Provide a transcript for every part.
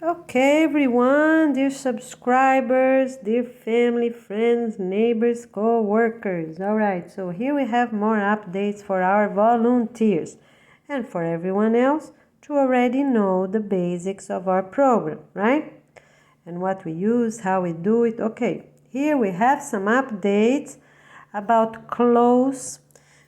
Okay, everyone, dear subscribers, dear family, friends, neighbors, co-workers. All right, so here we have more updates for our volunteers and for everyone else to already know the basics of our program, right? And what we use, how we do it. Okay, here we have some updates about clothes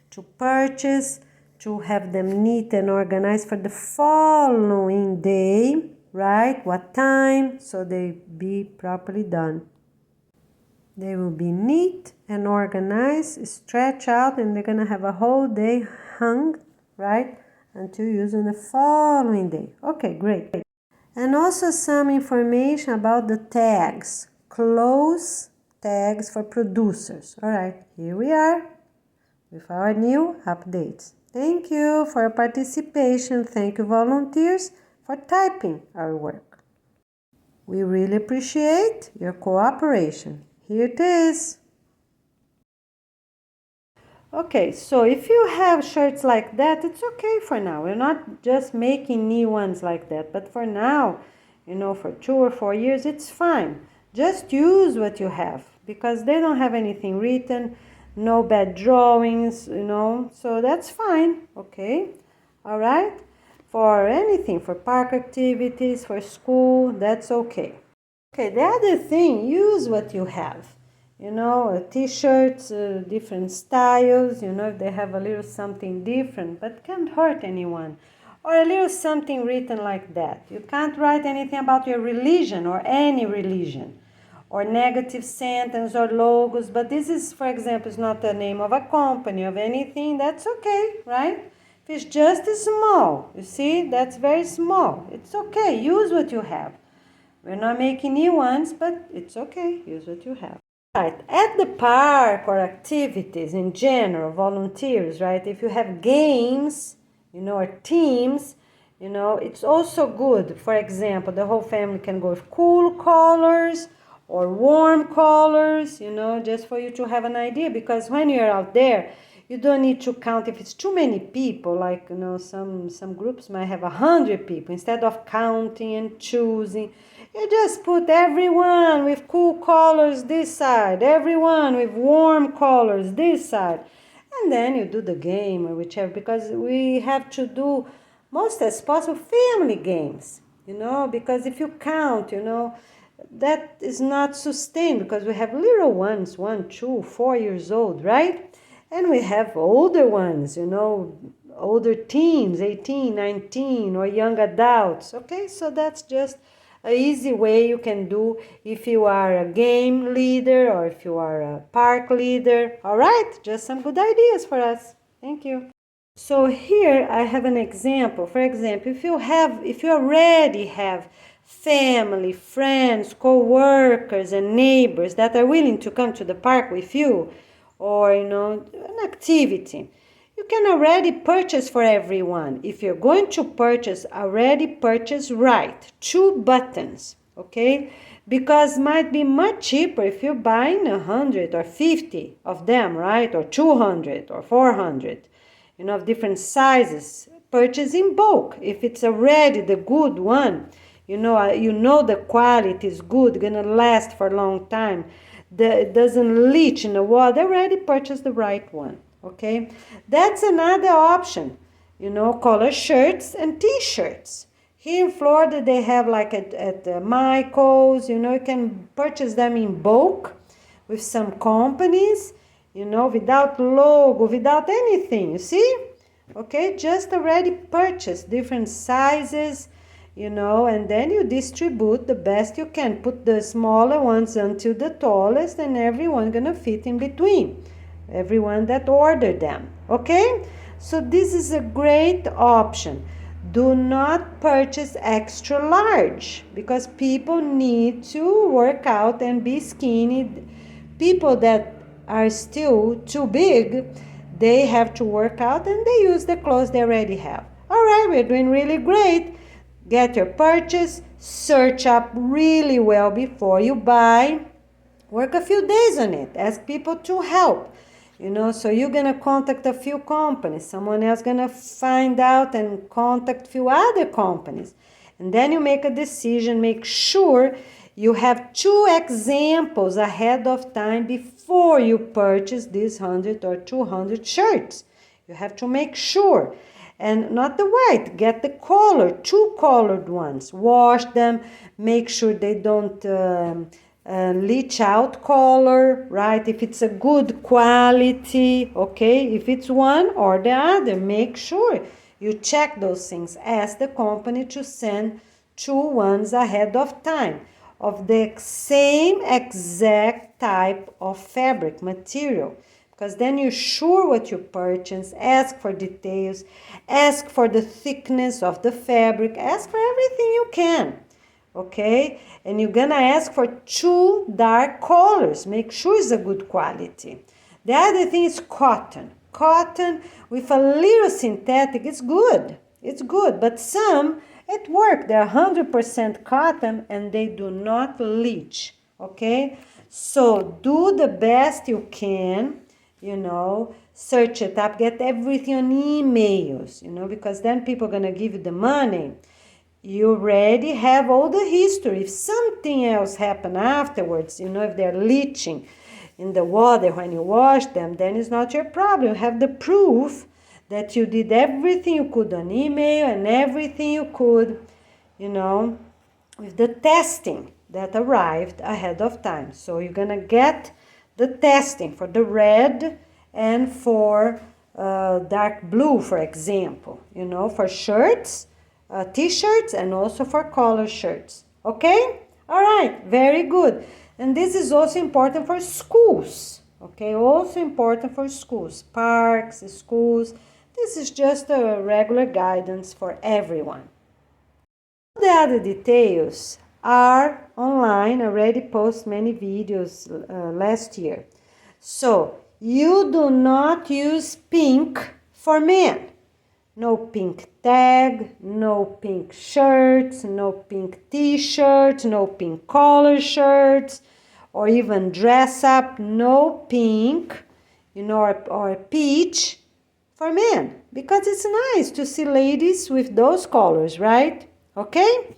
to purchase, to have them neat and organized for the following day, right? What time, so they be properly done. They will be neat and organized, stretch out, and they're gonna have a whole day hung, right? Until using the following day. Okay, great. And also some information about the tags, close tags for producers. All right, here we are with our new updates. Thank you for your participation. Thank you, volunteers, for typing our work. We really appreciate your cooperation. Here it is. Okay, so if you have shirts like that, it's okay for now. We're not just making new ones like that, but for now, for 2 or 4 years, it's fine. Just use what you have because they don't have anything written, no bad drawings, so that's fine, okay? All right? For anything, for park activities, for school, that's okay. Okay, the other thing, use what you have. T-shirts, different styles, if they have a little something different, but can't hurt anyone. Or a little something written like that. You can't write anything about your religion or any religion, or negative sentence or logos, but this is, for example, is not the name of a company, of anything, that's okay, right? If it's just small, you see, that's very small. It's okay, use what you have. We're not making new ones, but it's okay, use what you have. Right, at the park or activities in general, volunteers, right? If you have games, or teams, it's also good. For example, the whole family can go with cool colors or warm colors, just for you to have an idea. Because when you're out there, you don't need to count if it's too many people. Like, some groups might have 100 people. Instead of counting and choosing, you just put everyone with cool colors this side, everyone with warm colors this side. And then you do the game or whichever, because we have to do most as possible family games, because if you count, that is not sustained because we have little ones, 1, 2, 4 years old, right? And we have older ones, older teens, 18, 19, or young adults, okay? So that's just an easy way you can do if you are a game leader or if you are a park leader. All right, just some good ideas for us. Thank you. So here I have an example. For example, if you already have family, friends, co-workers, and neighbors that are willing to come to the park with you, or an activity, you can already purchase for everyone. If you're going to purchase, already purchase right. 2 buttons, okay? Because might be much cheaper if you're buying 100 or 50 of them, right? Or 200 or 400, of different sizes. Purchase in bulk. If it's already the good one, the quality is good, gonna last for a long time. It doesn't leach in the water. Already purchase the right one. Okay, that's another option. Color shirts and T-shirts. Here in Florida, they have like at Michael's. You can purchase them in bulk with some companies. Without logo, without anything. You see? Okay, just already purchase different sizes. And then you distribute the best you can. Put the smaller ones until the tallest, and everyone gonna fit in between. Everyone that ordered them, okay? So this is a great option. Do not purchase extra large because people need to work out and be skinny. People that are still too big, they have to work out and they use the clothes they already have. All right, we're doing really great. Get your purchase, search up really well before you buy. Work a few days on it. Ask people to help. So you're going to contact a few companies. Someone else going to find out and contact a few other companies. And then you make a decision, make sure you have 2 examples ahead of time before you purchase these 100 or 200 shirts. You have to make sure. And not the white, get the color, 2 colored ones. Wash them, make sure they don't leach out color, right? If it's a good quality, okay? If it's one or the other, make sure you check those things. Ask the company to send 2 ones ahead of time of the same exact type of fabric material, because then you're sure what you purchase. Ask for details, ask for the thickness of the fabric, ask for everything you can, okay? And you're gonna ask for 2 dark colors, make sure it's a good quality. The other thing is cotton. Cotton with a little synthetic, it's good, but some at work, they're 100% cotton and they do not leach, okay? So do the best you can, search it up, get everything on emails, because then people are going to give you the money. You already have all the history. If something else happened afterwards, if they're leaching in the water when you wash them, then it's not your problem. You have the proof that you did everything you could on email and everything you could, with the testing that arrived ahead of time. So you're going to get the testing for the red and for dark blue, for example, for shirts, t-shirts, and also for collar shirts. Okay? All right, very good. And this is also important for schools. Okay, also important for schools, parks, schools. This is just a regular guidance for everyone. The other details are online. I already posted many videos last year. So you do not use pink for men. No pink tag, no pink shirts, no pink t-shirts, no pink collar shirts, or even dress up, no pink, or peach for men, because it's nice to see ladies with those colors, right? Okay?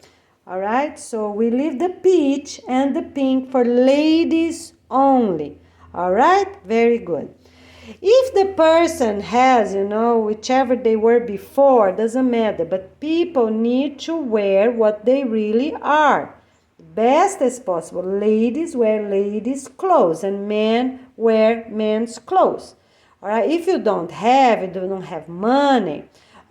All right, so we leave the peach and the pink for ladies only. All right, very good. If the person has, whichever they were before, doesn't matter, but people need to wear what they really are. Best as possible. Ladies wear ladies' clothes and men wear men's clothes. All right, if you don't have money,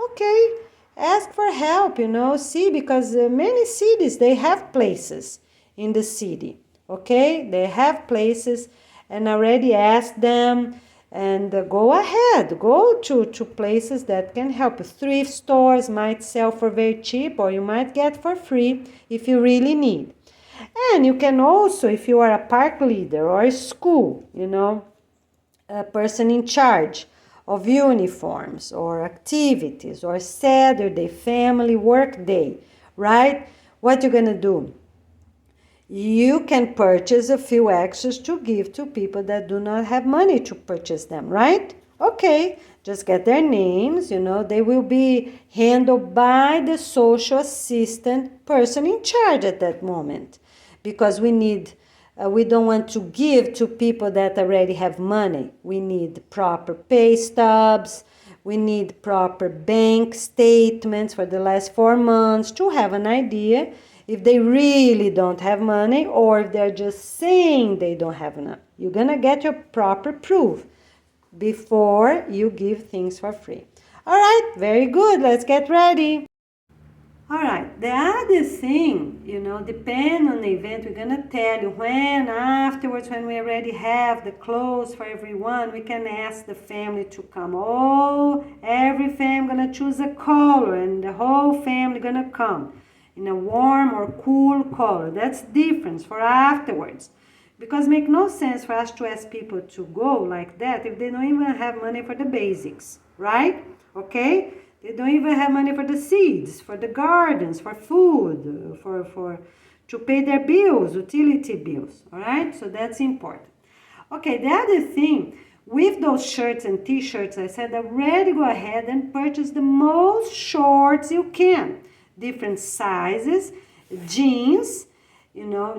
okay, ask for help, see, because many cities, they have places in the city, okay? They have places, and already ask them, and go ahead, go to places that can help. Thrift stores might sell for very cheap, or you might get for free if you really need. And you can also, if you are a park leader or a school, a person in charge of uniforms or activities or Saturday family work day, right? What you're going to do? You can purchase a few extras to give to people that do not have money to purchase them, right? Okay, just get their names, they will be handled by the social assistant person in charge at that moment, because we don't want to give to people that already have money. We need proper pay stubs. We need proper bank statements for the last 4 months to have an idea if they really don't have money or if they're just saying they don't have enough. You're going to get your proper proof before you give things for free. All right, very good. Let's get ready. All right, the other thing, depending on the event, we're going to tell you when afterwards, when we already have the clothes for everyone, we can ask the family to come. Every family going to choose a color, and the whole family going to come in a warm or cool color. That's different for afterwards, because it makes no sense for us to ask people to go like that if they don't even have money for the basics, right? Okay? They don't even have money for the seeds, for the gardens, for food, for to pay their bills, utility bills, all right? So that's important. Okay, the other thing, with those shirts and t-shirts, I said already go ahead and purchase the most shorts you can. different sizes, jeans,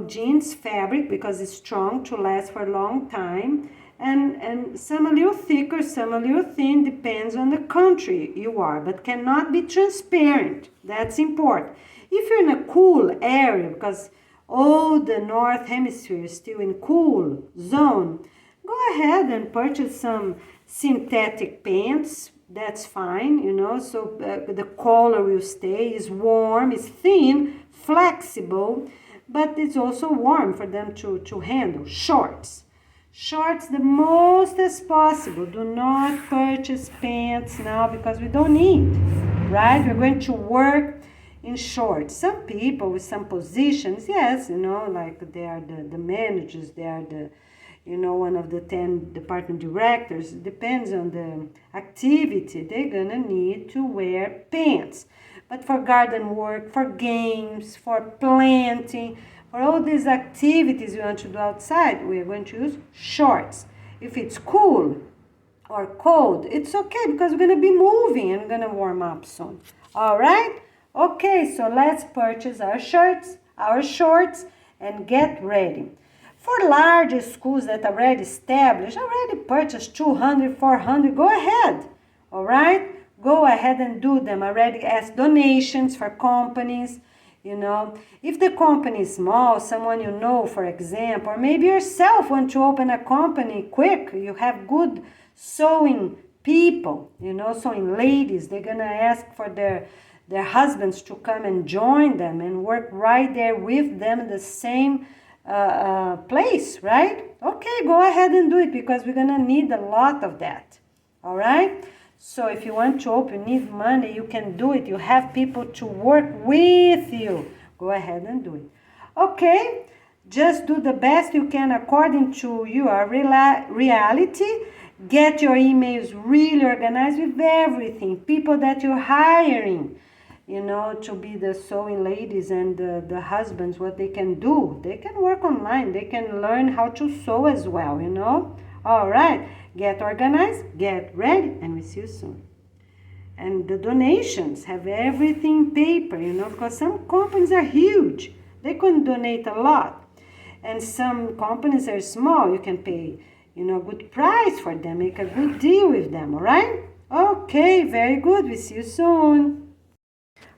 jeans fabric because it's strong to last for a long time, and some a little thicker, some a little thin, depends on the country you are, but cannot be transparent. That's important. If you're in a cool area, because all the North Hemisphere is still in cool zone, go ahead and purchase some synthetic pants. That's fine, so the collar will stay, is warm, is thin, flexible, but it's also warm for them to handle. Shorts the most as possible. Do not purchase pants now because we don't need, right? We're going to work in shorts. Some people with some positions, yes, like they are the managers, they are the one of the 10 department directors. It depends on the activity. They're gonna need to wear pants. But for garden work, for games, for planting, for all these activities we want to do outside, we are going to use shorts. If it's cool or cold, it's okay because we're gonna be moving and we're gonna warm up soon. All right? Okay, so let's purchase our shorts, and get ready. For large schools that are already established, already purchased 200, 400, go ahead, all right? Go ahead and do them already as donations for companies, If the company is small, someone for example, or maybe yourself want to open a company quick, you have good sewing people, sewing ladies, they're going to ask for their husbands to come and join them and work right there with them in the same place, right? Okay, go ahead and do it because we're gonna need a lot of that. All right, so if you want to open, need money, you can do it. You have people to work with you. Go ahead and do it. Okay, just do the best you can according to your reality. Get your emails really organized with everything, people that you're hiring, to be the sewing ladies and the husbands, what they can do. They can work online. They can learn how to sew as well, All right. Get organized, get ready, and we'll see you soon. And the donations, have everything paper, because some companies are huge. They can donate a lot. And some companies are small. You can pay, good price for them. Make a good deal with them, all right? Okay, very good. We'll see you soon.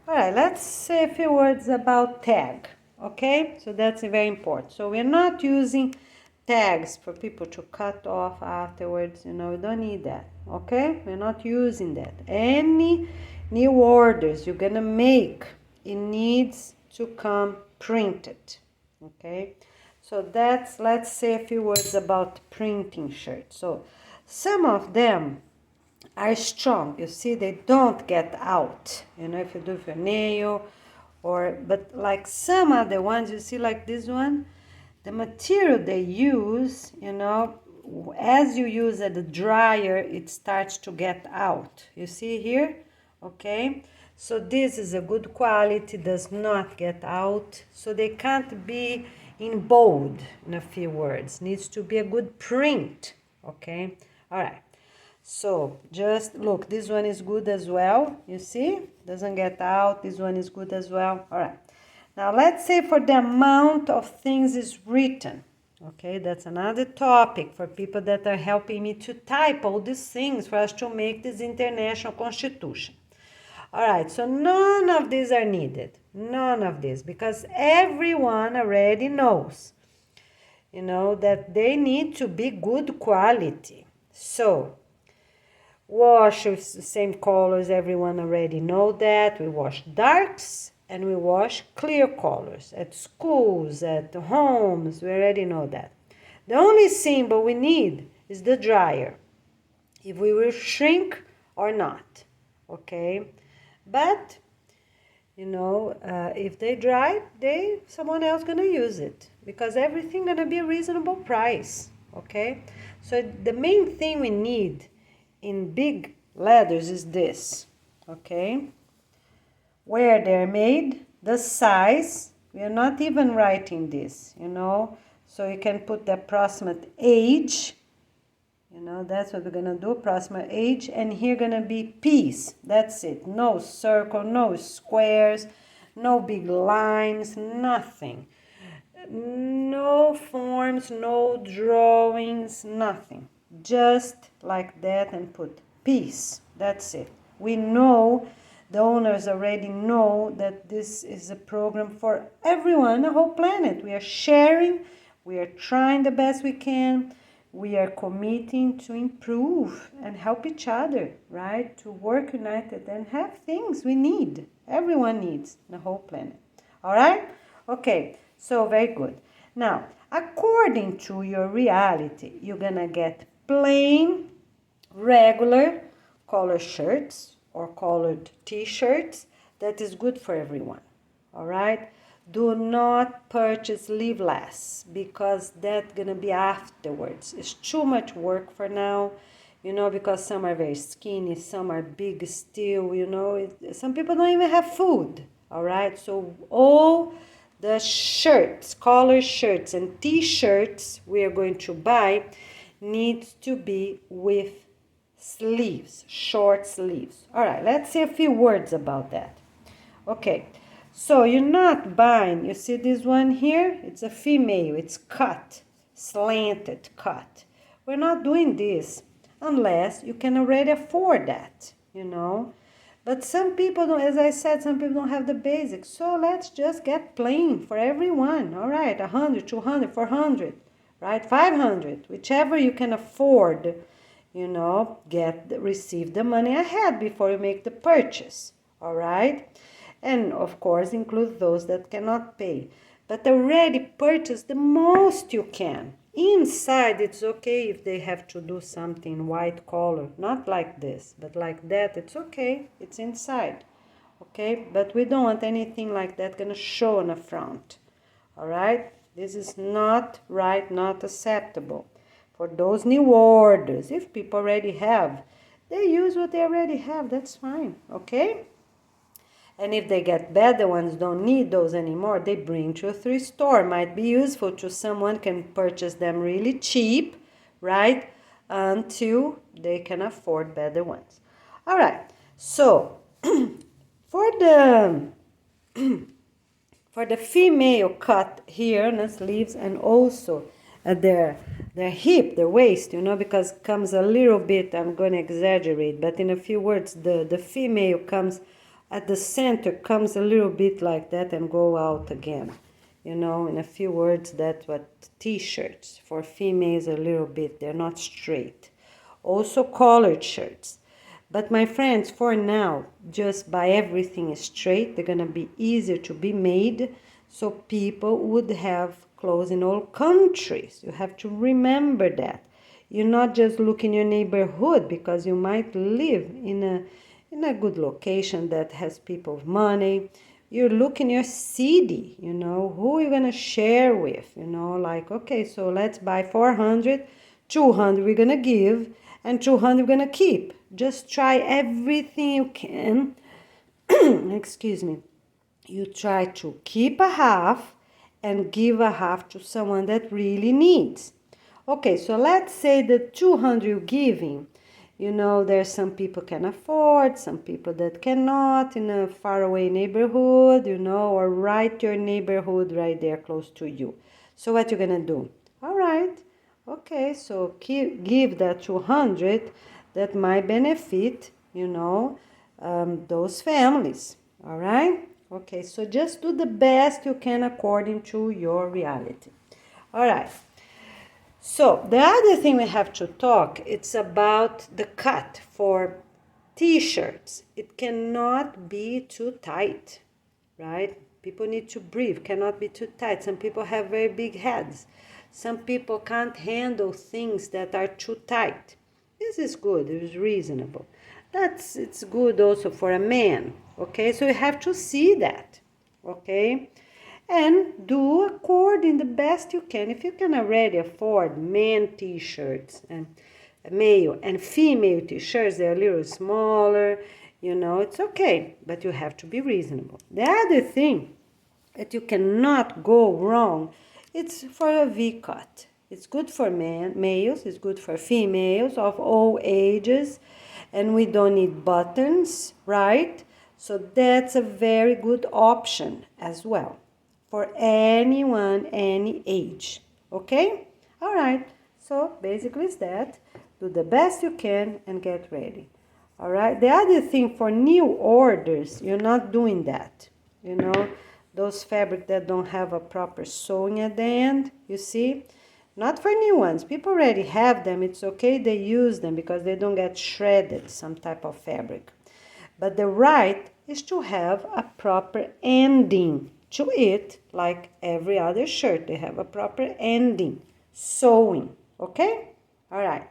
All right, let's say a few words about tag, okay? So that's very important. So we're not using tags for people to cut off afterwards, we don't need that, okay? We're not using that. Any new orders you're gonna make, it needs to come printed, okay? So let's say a few words about printing shirts. So some of them are strong. You see, they don't get out, if you do with your nail, but like some other ones, you see, like this one, the material they use, as you use the dryer, it starts to get out. You see here, okay? So this is a good quality, does not get out, so they can't be in bold, in a few words. Needs to be a good print, okay? All right. So just look, this one is good as well. You see, doesn't get out. This one is good as well. All right. Now let's say for the amount of things is written. Okay, that's another topic for people that are helping me to type all these things for us to make this international constitution. All right, so none of these are needed. None of this, because everyone already knows, that they need to be good quality. So wash with the same colors, everyone already know that. We wash darks and we wash clear colors at schools, at homes, we already know that. The only symbol we need is the dryer, if we will shrink or not, okay? But, if they dry, someone else gonna use it, because everything gonna be a reasonable price, okay? So the main thing we need in big letters is this, okay? Where they're made, the size, we are not even writing this, so you can put the approximate age, that's what we're gonna do, approximate age, and here gonna be piece, that's it, no circle, no squares, No big lines, nothing. No forms, no drawings, nothing. Just like that and put peace. That's it. We know, the owners already know that this is a program for everyone, the whole planet. We are sharing, we are trying the best we can. We are committing to improve and help each other, right? To work united and have things we need. Everyone needs the whole planet. All right? Okay, so very good. Now, according to your reality, you're gonna get plain, regular color shirts or colored t-shirts that is good for everyone. All right? Do not purchase sleeveless because that's gonna be afterwards. It's too much work for now, because some are very skinny, some are big still, some people don't even have food. All right? So all the shirts, collar shirts and t-shirts we are going to buy needs to be with sleeves, short sleeves. All right, let's say a few words about that. Okay, so you're not buying, you see this one here? It's a female, it's cut, slanted cut. We're not doing this unless you can already afford that, But some people don't, as I said, some people don't have the basics. So let's just get plain for everyone. All right, 100, 200, 400, right? 500, whichever you can afford, receive the money ahead before you make the purchase. All right? And of course, include those that cannot pay. But already purchase the most you can. Inside, it's okay if they have to do something white collar. Not like this, but like that, it's okay. It's inside. Okay? But we don't want anything like that gonna show on the front. All right? This is not right, not acceptable. For those new orders, if people already have, they use what they already have. That's fine. Okay? And if they get better ones, don't need those anymore, they bring to a thrift store. Might be useful to someone, can purchase them really cheap, right? Until they can afford better ones. All right, so for the female cut here on the sleeves and also at their hip, their waist, because comes a little bit, I'm going to exaggerate, but in a few words, the female comes at the center, comes a little bit like that and go out again. In a few words, that's what t-shirts for females a little bit, they're not straight. Also collared shirts. But my friends, for now, just buy everything straight. They're going to be easier to be made, so people would have clothes in all countries. You have to remember that. You're not just looking in your neighborhood, because you might live in a good location that has people of money. You look in your city, who are you going to share with, okay, so let's buy 400, 200 we're going to give, and 200 we're going to keep. Just try everything you can. Excuse me. You try to keep a half and give a half to someone that really needs. Okay, so let's say the 200 you're giving, there's some people can afford, some people that cannot in a faraway neighborhood, or right your neighborhood right there close to you. So what you're gonna do? All right, okay, so give that 200 that might benefit, those families. All right, okay, so just do the best you can according to your reality. All right. So the other thing we have to talk, it's about the cut for t-shirts. It cannot be too tight, right? People need to breathe, cannot be too tight. Some people have very big heads. Some people can't handle things that are too tight. This is good, it is reasonable. It's good also for a man, okay? So you have to see that, okay? And do according the best you can. If you can already afford men t-shirts and male and female t-shirts, they're a little smaller, it's okay, but you have to be reasonable. The other thing that you cannot go wrong, it's for a V-cut. It's good for males, it's good for females of all ages, and we don't need buttons, right? So that's a very good option as well for anyone, any age. Okay? All right. So basically it's that. Do the best you can and get ready. All right. The other thing for new orders, you're not doing that. You know, those fabric that don't have a proper sewing at the end, you see? Not for new ones. People already have them. It's okay they use them because they don't get shredded, some type of fabric. But the right is to have a proper ending to it, like every other shirt. They have a proper ending, sewing, okay? All right.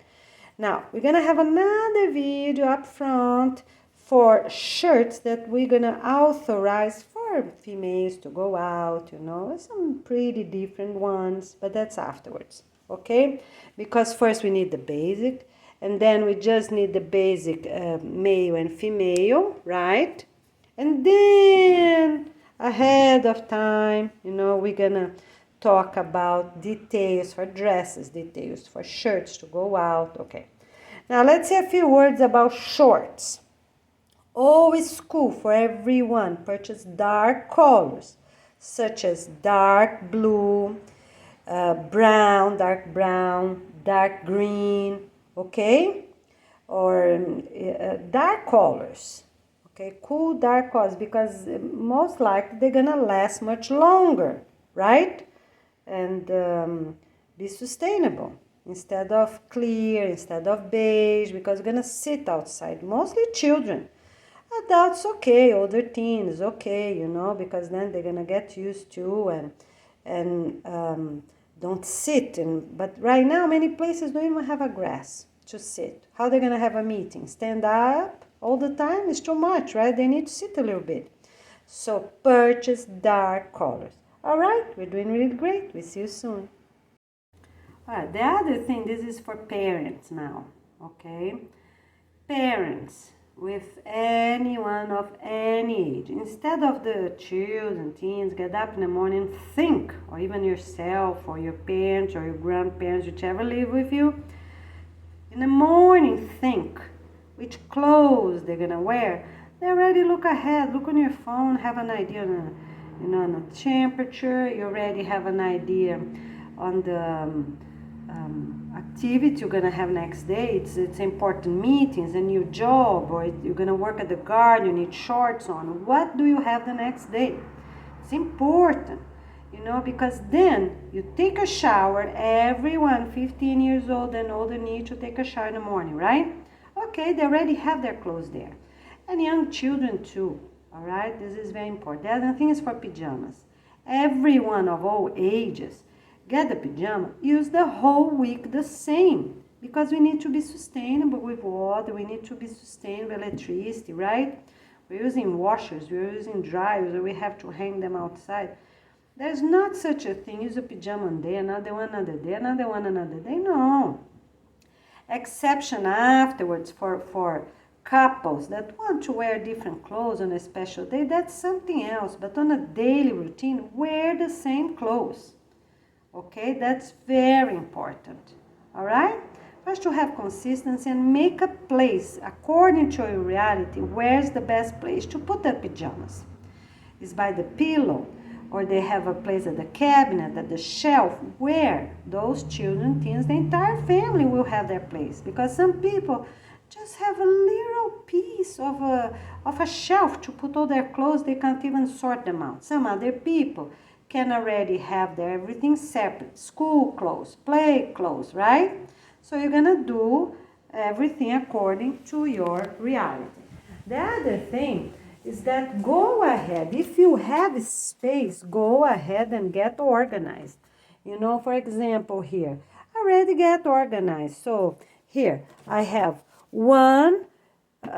Now, we're going to have another video up front for shirts that we're going to authorize for females to go out, you know, some pretty different ones, but that's afterwards, okay? Because first we need the basic, and then we just need the basic male and female, right? And then ahead of time, you know, we're gonna talk about details for dresses, details for shirts to go out. Okay. Now let's say a few words about shorts. Always cool for everyone. Purchase dark colors such as dark blue, brown, dark green, okay? Or dark colors, okay? Cool dark colors, because most likely they're gonna last much longer, right? And be sustainable instead of clear, instead of beige, because you're gonna sit outside, mostly children. Adults, okay, older teens, okay, you know, because then they're gonna get used to and don't sit. But right now, many places don't even have a grass to sit. How they gonna have a meeting? Stand up all the time? It's too much, right? They need to sit a little bit. So purchase dark colors. All right, we're doing really great. We see you soon. All right, the other thing, this is for parents now, okay? Parents with anyone of any age, instead of the children, teens, get up in the morning, think, or even yourself or your parents or your grandparents, whichever live with you, in the morning think which clothes they're gonna wear. They already look ahead, look on your phone, have an idea on on the temperature. You already have an idea on the activity you're gonna have next day. It's important meetings, a new job, or you're gonna work at the garden, you need shorts on. What do you have the next day? It's important, you know, because then you take a shower. Everyone 15 years old and older need to take a shower in the morning, right? Okay, they already have their clothes there. And young children too, all right? This is very important. The other thing is for pajamas. Everyone of all ages, get the pajama, use the whole week the same, because we need to be sustainable with water, we need to be sustainable with electricity, right? We're using washers, we're using dryers, or we have to hang them outside. There's not such a thing, use a pajama one day, another one another day, another one another day, no. Exception afterwards for couples that want to wear different clothes on a special day, that's something else, but on a daily routine, wear the same clothes. Okay, that's very important. All right? First, to have consistency and make a place according to your reality. Where's the best place to put the pajamas? Is by the pillow, or they have a place at the cabinet, at the shelf, where those children, teens, the entire family will have their place. Because some people just have a little piece of a shelf to put all their clothes. They can't even sort them out. Some other people can already have their everything separate. School clothes, play clothes, right? So you're gonna do everything according to your reality. The other thing is that go ahead. If you have space, go ahead and get organized. You know, for example, here, already get organized. So here, I have one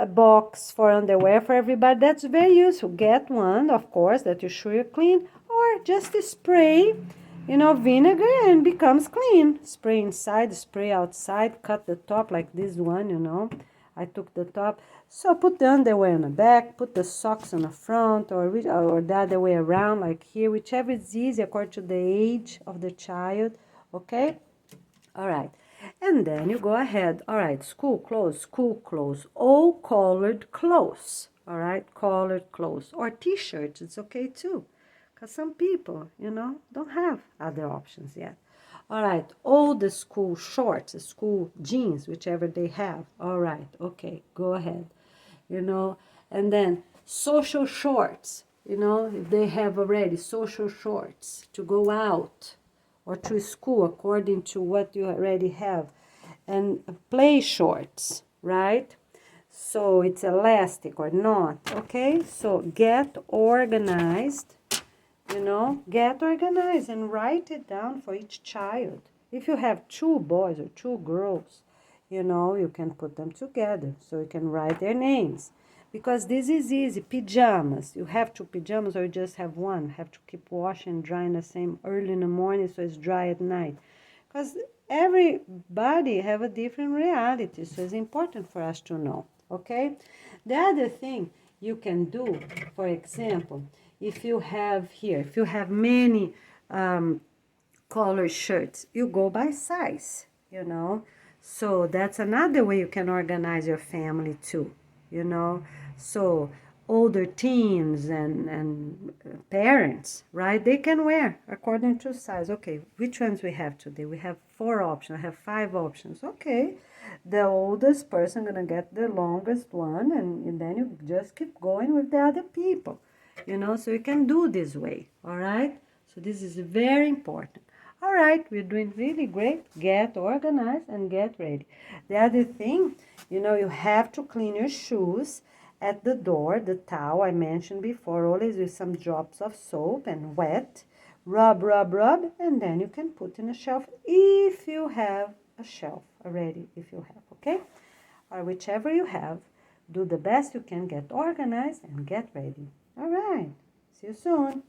box for underwear for everybody. That's very useful. Get one, of course, that you're sure you're clean, or just spray, you know, vinegar and becomes clean. Spray inside, spray outside, cut the top like this one, you know. I took the top. So put the underwear on the back, put the socks on the front, or the other way around, like here, whichever is easy according to the age of the child, okay? All right. And then you go ahead. All right, school clothes, all colored clothes. all right? Colored clothes or t-shirts, it's okay too. Because some people, don't have other options yet. All right, all the school shorts, the school jeans, whichever they have. All right, okay, go ahead. And then social shorts, if they have already social shorts to go out or to school according to what you already have. And play shorts, right? So it's elastic or not, okay? So get organized, get organized and write it down for each child. If you have 2 boys or 2 girls, you can put them together so you can write their names. Because this is easy. Pajamas, you have 2 pajamas or you just have one. Have to keep washing and drying the same early in the morning so it's dry at night. Because everybody have a different reality, so it's important for us to know, okay? The other thing you can do, for example, if you have many color shirts, you go by size, so that's another way you can organize your family too, so older teens and parents, right, they can wear according to size. Okay, which ones we have today? We have 4 options. I have 5 options. Okay, the oldest person gonna get the longest one, and then you just keep going with the other people, so you can do this way. All right, so this is very important. All right, we're doing really great. Get organized and get ready. The other thing, you have to clean your shoes at the door. The towel I mentioned before, always with some drops of soap and wet. Rub, rub, rub, and then you can put in a shelf if you have a shelf already, if you have, okay? Or whichever you have, do the best you can, get organized and get ready. All right, see you soon.